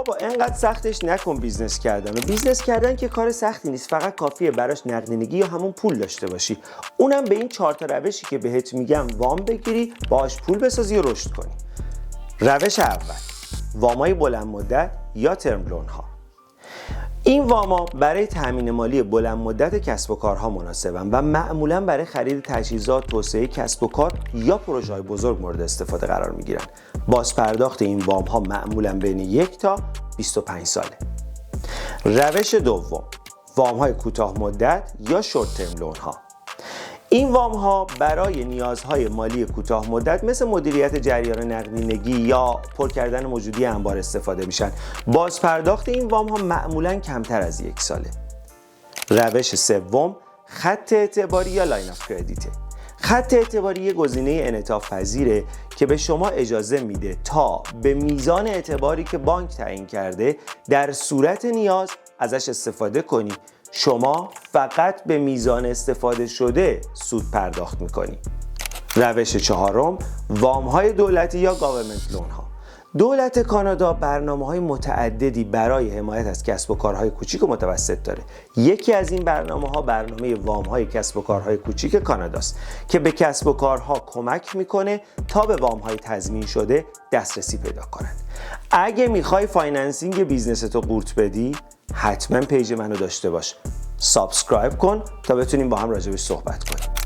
بابا اینقدر سختش نکن بیزنس کردن. و بیزنس کردن که کار سختی نیست، فقط کافیه براش نقدینگی یا همون پول داشته باشی. اونم به این 4 تا روشی که بهت میگم وام بگیری، باهاش پول بسازی و رشد کنی. روش اول، وامای بلند مدت یا ترم لون ها. این واما برای تامین مالی بلند مدت کسب و کارها مناسبن و معمولا برای خرید تجهیزات، توسعه کسب و کار یا پروژه‌های بزرگ مورد استفاده قرار میگیرن. بازپرداخت این وام ها معمولا بین 1 تا 25 ساله. روش دوم، وام های کوتاه مدت یا شورت ترم لون ها. این وام ها برای نیازهای مالی کوتاه مدت مثل مدیریت جریان نقدینگی یا پر کردن موجودی انبار استفاده میشن. بازپرداخت این وام ها معمولاً کمتر از 1 ساله. روش سوم، خط اعتباری یا لاین اف کردیت. خط اعتباری یک گزینه انعطاف پذیره که به شما اجازه میده تا به میزان اعتباری که بانک تعیین کرده در صورت نیاز ازش استفاده کنی. شما فقط به میزان استفاده شده سود پرداخت میکنی. روش چهارم، وام های دولتی یا گاورمنت لون ها. دولت کانادا برنامه‌های متعددی برای حمایت از کسب و کارهای کوچیک و متوسط داره. یکی از این برنامه‌ها برنامه وام‌های کسب و کارهای کوچیک کاناداست که به کسب و کارها کمک میکنه تا به وام‌های تضمین شده دسترسی پیدا کنند. اگه میخوای فایننسینگ بیزنستو قورت بدی، حتما پیج منو داشته باش. سابسکرایب کن تا بتونیم با هم راجبش صحبت کنیم.